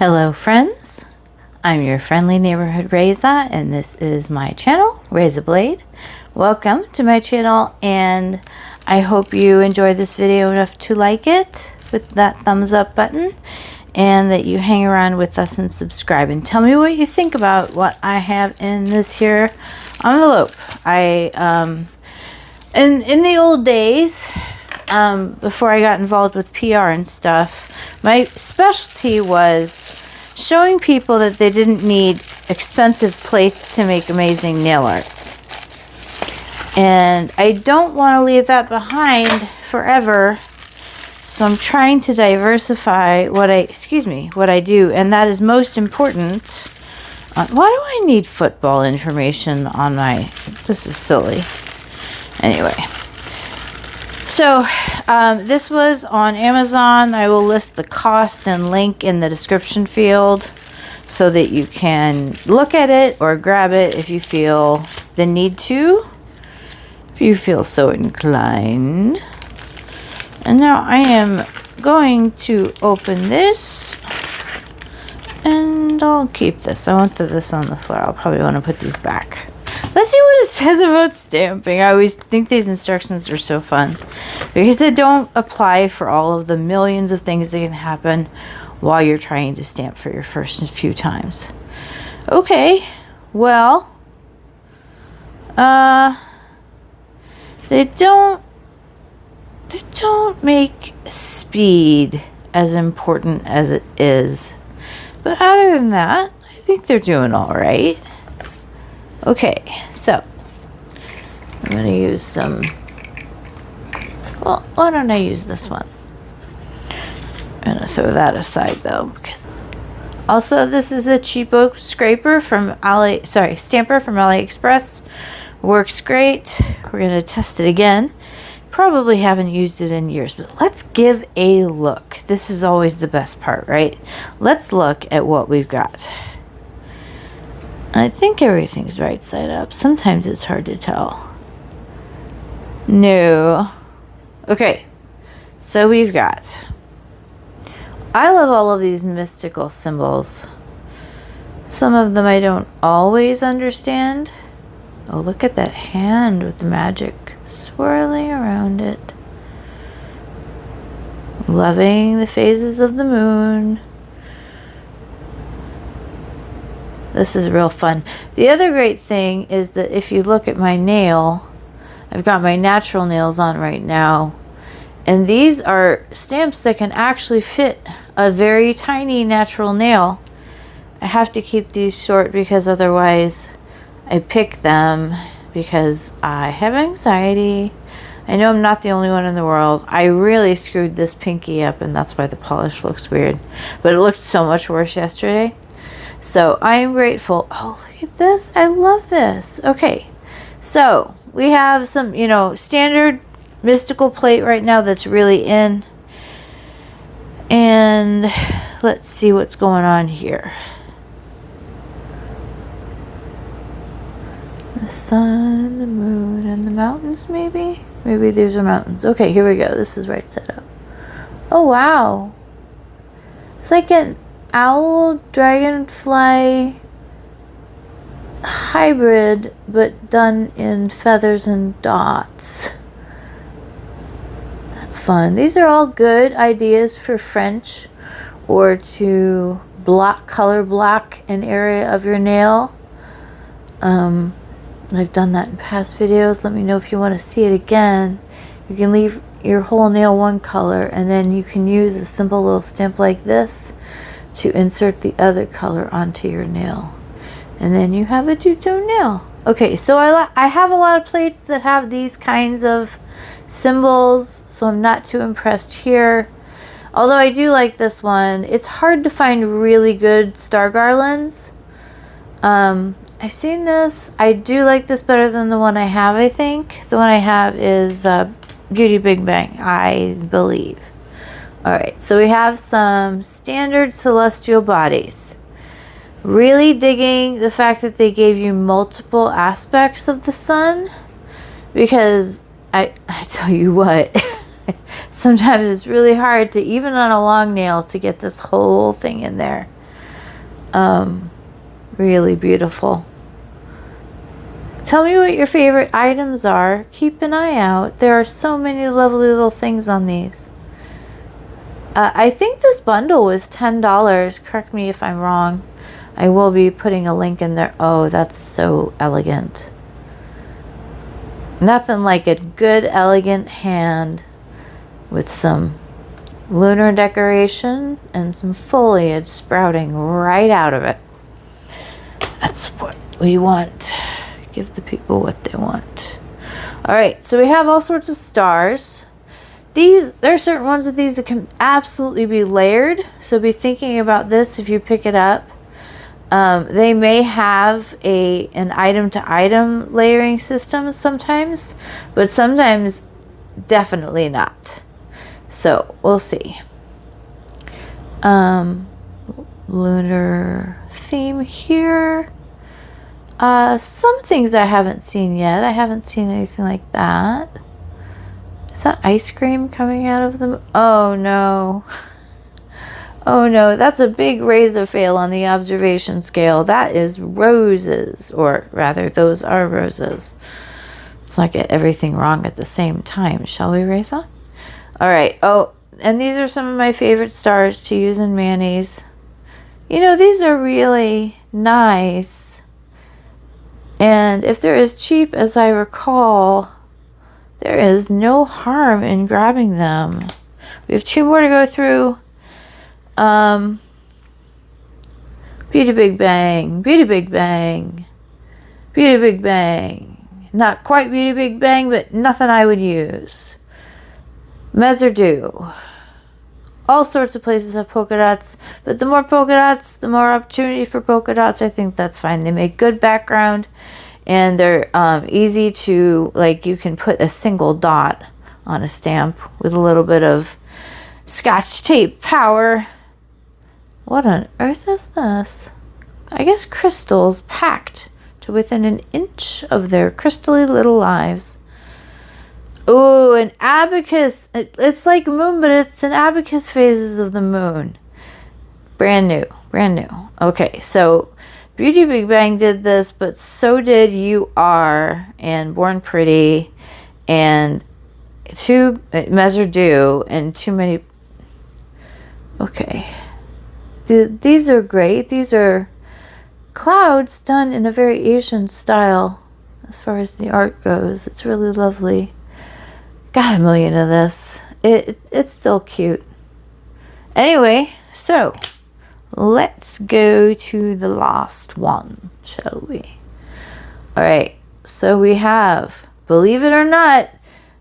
Hello friends, I'm your friendly neighborhood Reza and this is my channel, Reza Blade. Welcome to my channel and I hope you enjoy this video enough to like it with that thumbs up button and that you hang around with us and subscribe and tell me what you think about what I have in this here envelope. In the old days, before I got involved with PR and stuff, my specialty was showing people that they didn't need expensive plates to make amazing nail art. And I don't want to leave that behind forever. So I'm trying to diversify what I do, and that is most important. Why do I need football information on my, this is silly. Anyway. So this was on Amazon. I will list the cost and link in the description field so that you can look at it or grab it if you feel the need to, if you feel so inclined. And now I am going to open this and I'll keep this. I won't put this on the floor. I'll probably want to put these back. Let's see what it says about stamping. I always think these instructions are so fun because they don't apply for all of the millions of things that can happen while you're trying to stamp for your first few times. Okay, well, they don't make speed as important as it is. But other than that, I think they're doing all right. Okay, so I'm going to use some, well, why don't I use this one? I'm going to throw that aside though, because also this is a cheapo stamper from AliExpress. Works great. We're going to test it again. Probably haven't used it in years, but let's give a look. This is always the best part, right? Let's look at what we've got. I think everything's right side up. Sometimes it's hard to tell. No. Okay. So we've got, I love all of these mystical symbols. Some of them I don't always understand. Oh, look at that hand with the magic swirling around it. Loving the phases of the moon. This is real fun. The other great thing is that if you look at my nail, I've got my natural nails on right now. And these are stamps that can actually fit a very tiny natural nail. I have to keep these short because otherwise I pick them because I have anxiety. I know I'm not the only one in the world. I really screwed this pinky up and that's why the polish looks weird. But it looked so much worse yesterday. So I'm grateful. Oh, look at this. I love this. Okay. So we have some, standard mystical plate right now that's really in. And let's see what's going on here. The sun, the moon, and the mountains maybe? Maybe these are mountains. Okay, here we go. This is right set up. Oh, wow. It's like an owl dragonfly hybrid but done in feathers and dots. That's fun. These are all good ideas for French or to color block an area of your nail. I've done that in past videos. Let me know if you want to see it again. You can leave your whole nail one color and then you can use a simple little stamp like this to insert the other color onto your nail. And then you have a two-tone nail. Okay, so I have a lot of plates that have these kinds of symbols, so I'm not too impressed here. Although I do like this one. It's hard to find really good star garlands. I've seen this. I do like this better than the one I have, I think. The one I have is Beauty Big Bang, I believe. Alright, so we have some standard celestial bodies. Really digging the fact that they gave you multiple aspects of the sun. Because I tell you what, sometimes it's really hard to, even on a long nail, to get this whole thing in there. Really beautiful. Tell me what your favorite items are. Keep an eye out. There are so many lovely little things on these. I think this bundle was $10. Correct me if I'm wrong. I will be putting a link in there. Oh, that's so elegant. Nothing like a good, elegant hand with some lunar decoration and some foliage sprouting right out of it. That's what we want. Give the people what they want. All right, so we have all sorts of stars. There are certain ones of these that can absolutely be layered. So be thinking about this if you pick it up. They may have an item-to-item layering system sometimes, but sometimes definitely not. So we'll see. Lunar theme here. Some things I haven't seen yet. I haven't seen anything like that. Is that ice cream coming out of them? Oh no. Oh no, that's a big Reza fail on the observation scale. That is roses, or rather, those are roses. Let's not get everything wrong at the same time, shall we, Reza? All right. Oh, and these are some of my favorite stars to use in mayonnaise. You know, these are really nice. And if they're as cheap as I recall, there is no harm in grabbing them. We have 2 more to go through. Beauty Big Bang, Beauty Big Bang, Beauty Big Bang. Not quite Beauty Big Bang, but nothing I would use. Messerdew. All sorts of places have polka dots, but the more polka dots, the more opportunity for polka dots. I think that's fine. They make good background, and they're easy to, like, you can put a single dot on a stamp with a little bit of Scotch tape power. What on earth is this? I guess crystals packed to within an inch of their crystally little lives. Ooh, an abacus. It's like moon, but it's an abacus phases of the moon. Brand new, brand new. Okay, so Beauty Big Bang did this, but so did You Are and Born Pretty and Messerdew and too many. Okay. These are great. These are clouds done in a very Asian style as far as the art goes. It's really lovely. Got a million of this. It's still cute. Anyway, so let's go to the last one, shall we? All right. So we have, believe it or not,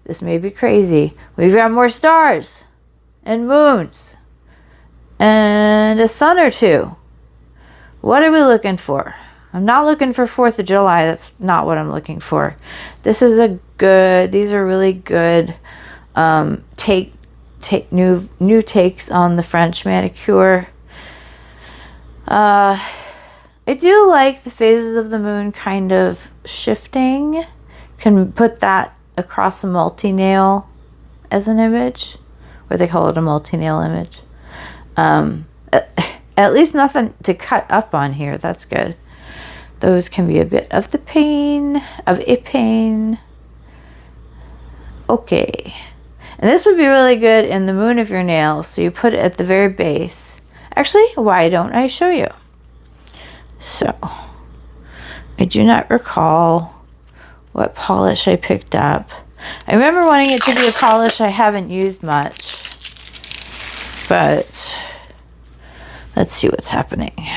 this may be crazy, we've got more stars and moons and a sun or two. What are we looking for? I'm not looking for 4th of July. That's not what I'm looking for. This is these are really good take new takes on the French manicure. I do like the phases of the moon kind of shifting. Can put that across a multi-nail as an image, or they call it a multi-nail image. At least nothing to cut up on here. That's good. Those can be a bit of a pain. Okay. And this would be really good in the moon of your nail. So you put it at the very base. Actually, why don't I show you? So, I do not recall what polish I picked up. I remember wanting it to be a polish I haven't used much. But let's see what's happening.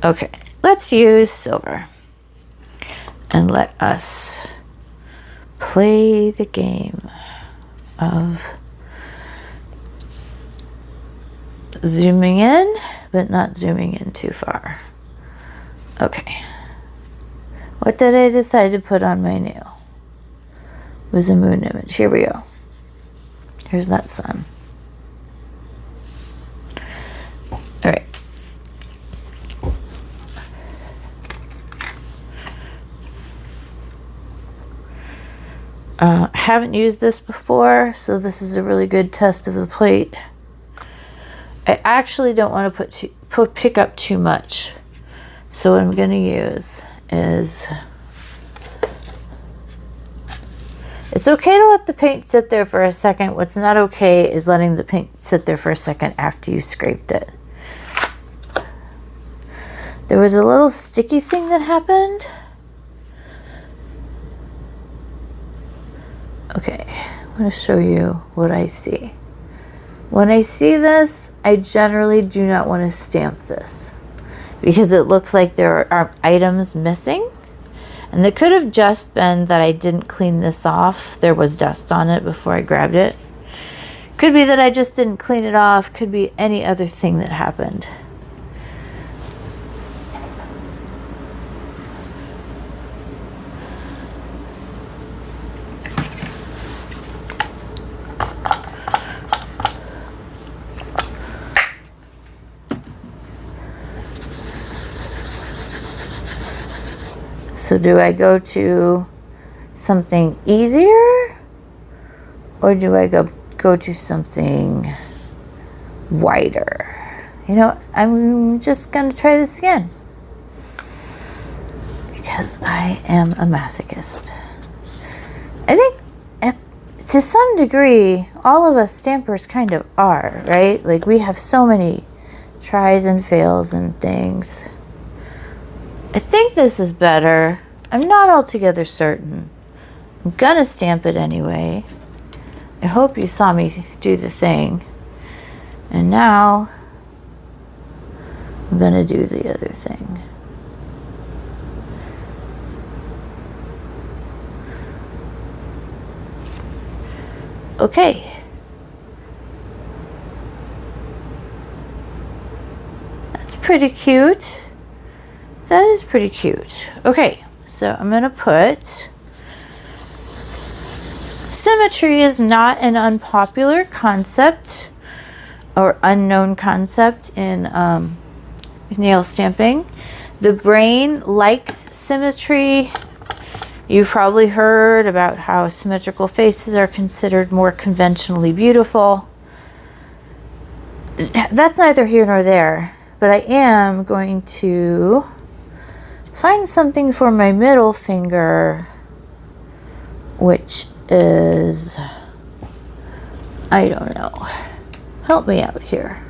Okay, let's use silver. And let us play the game of zooming in, but not zooming in too far. Okay. What did I decide to put on my nail? It was a moon image. Here we go. Here's that sun. All right. I haven't used this before, so this is a really good test of the plate. I actually don't want to pick up too much. So what I'm going to use is, it's okay to let the paint sit there for a second. What's not okay is letting the paint sit there for a second after you scraped it. There was a little sticky thing that happened. Okay, I'm going to show you what I see. When I see this, I generally do not want to stamp this because it looks like there are items missing. And it could have just been that I didn't clean this off. There was dust on it before I grabbed it. Could be that I just didn't clean it off. Could be any other thing that happened. So do I go to something easier or do I go to something wider? You know, I'm just going to try this again because I am a masochist. I think to some degree, all of us stampers kind of are, right? Like we have so many tries and fails and things. I think this is better. I'm not altogether certain. I'm gonna stamp it anyway. I hope you saw me do the thing. And now I'm gonna do the other thing. Okay. That's pretty cute. That is pretty cute. Okay, so I'm going to put, symmetry is not an unpopular concept or unknown concept in nail stamping. The brain likes symmetry. You've probably heard about how symmetrical faces are considered more conventionally beautiful. That's neither here nor there, but I am going to find something for my middle finger, which is, I don't know. Help me out here.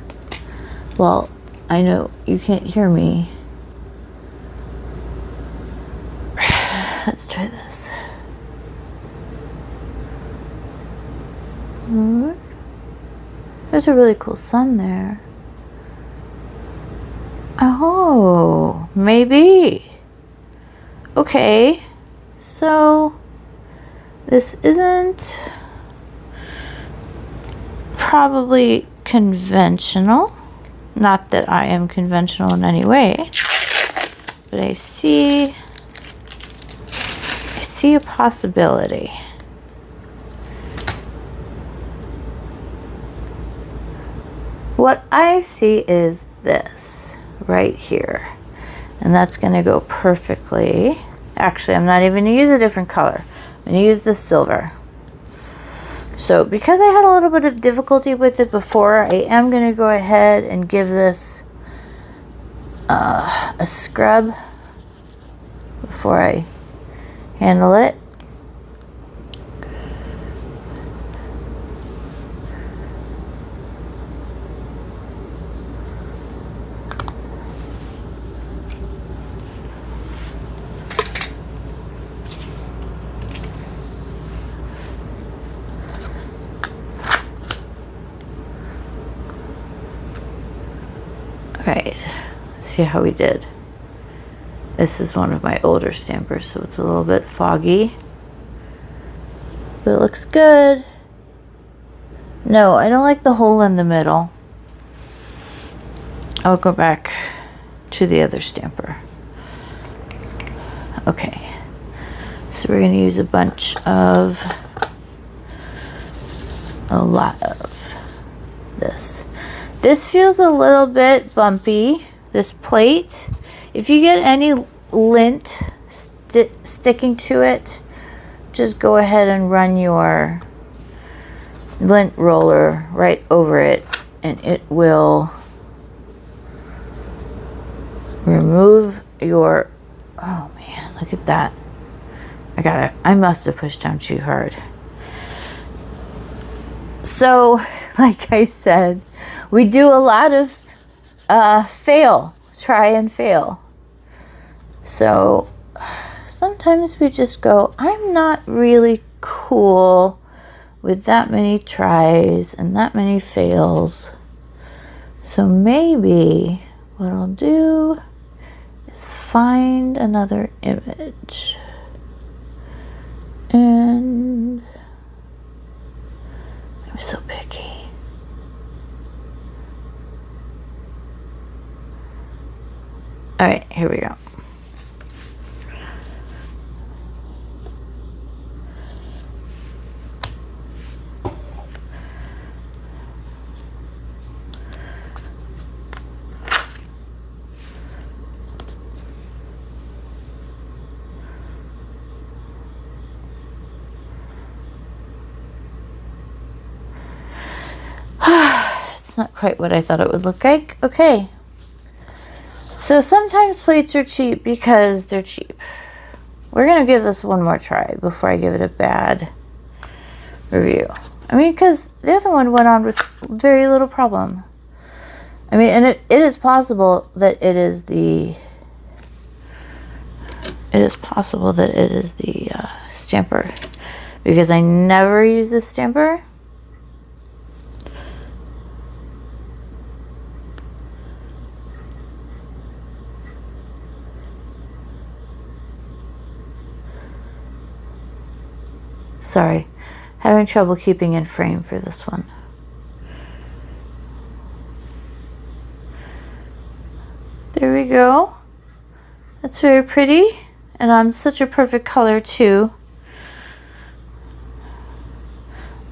Well, I know you can't hear me. Let's try this. There's a really cool sun there. Oh, maybe. Okay, so this isn't probably conventional. Not that I am conventional in any way, but I see a possibility. What I see is this right here. And that's going to go perfectly. Actually, I'm not even going to use a different color. I'm going to use the silver. So because I had a little bit of difficulty with it before, I am going to go ahead and give this a scrub before I handle it. Alright, see how we did. This is one of my older stampers, so it's a little bit foggy. But it looks good. No, I don't like the hole in the middle. I'll go back to the other stamper. Okay, so we're going to use a lot of this. This feels a little bit bumpy, this plate. If you get any lint sticking to it, just go ahead and run your lint roller right over it and it will remove your, oh man, look at that. I must have pushed down too hard. So, like I said, we do a lot of try and fail. So sometimes we just go, I'm not really cool with that many tries and that many fails. So maybe what I'll do is find another image. And I'm so picky. All right, here we go. It's not quite what I thought it would look like. Okay. So sometimes plates are cheap because they're cheap. We're going to give this one more try before I give it a bad review. I mean, because the other one went on with very little problem. I mean, and it is possible that it is the stamper, because I never use this stamper. Sorry, having trouble keeping in frame for this one. There we go. That's very pretty and on such a perfect color too.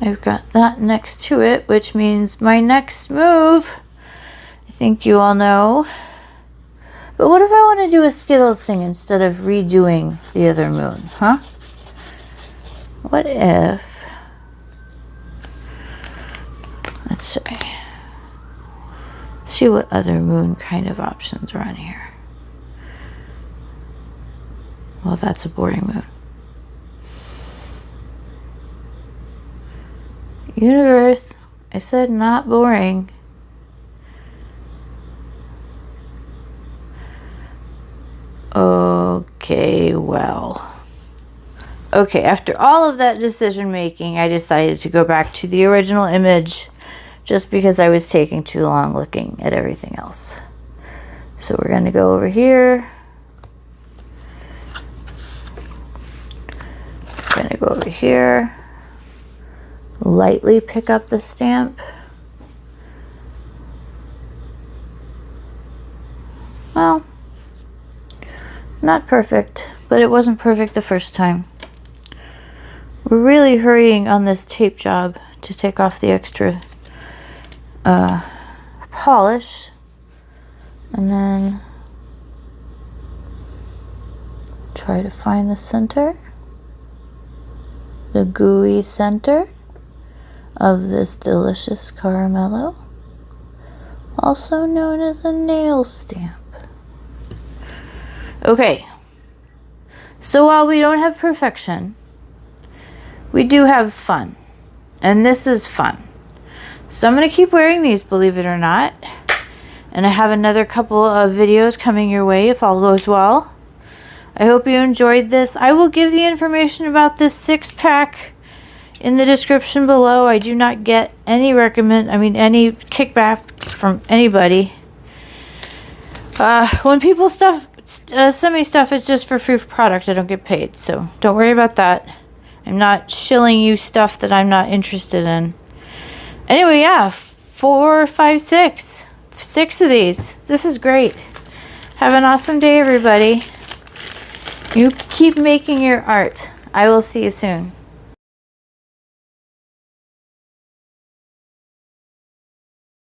I've got that next to it, which means my next move, I think you all know. But what if I want to do a Skittles thing instead of redoing the other moon, huh? What if, let's see what other moon kind of options are on here. Well, that's a boring moon. Universe, I said not boring. Okay, well. Okay, after all of that decision making, I decided to go back to the original image just because I was taking too long looking at everything else. So we're going to go over here. We're going to go over here. Lightly pick up the stamp. Well, not perfect, but it wasn't perfect the first time. We're really hurrying on this tape job to take off the extra polish, and then try to find the center, the gooey center of this delicious caramello, also known as a nail stamp. Okay, so while we don't have perfection, we do have fun, and this is fun. So I'm going to keep wearing these, believe it or not, and I have another couple of videos coming your way if all goes well. I hope you enjoyed this. I will give the information about this 6-pack in the description below. I do not get any any kickbacks from anybody. When people send me stuff, it's just for free product. I don't get paid, so don't worry about that. I'm not shilling you stuff that I'm not interested in. Anyway, yeah, 4, 5, 6. 6 of these. This is great. Have an awesome day, everybody. You keep making your art. I will see you soon.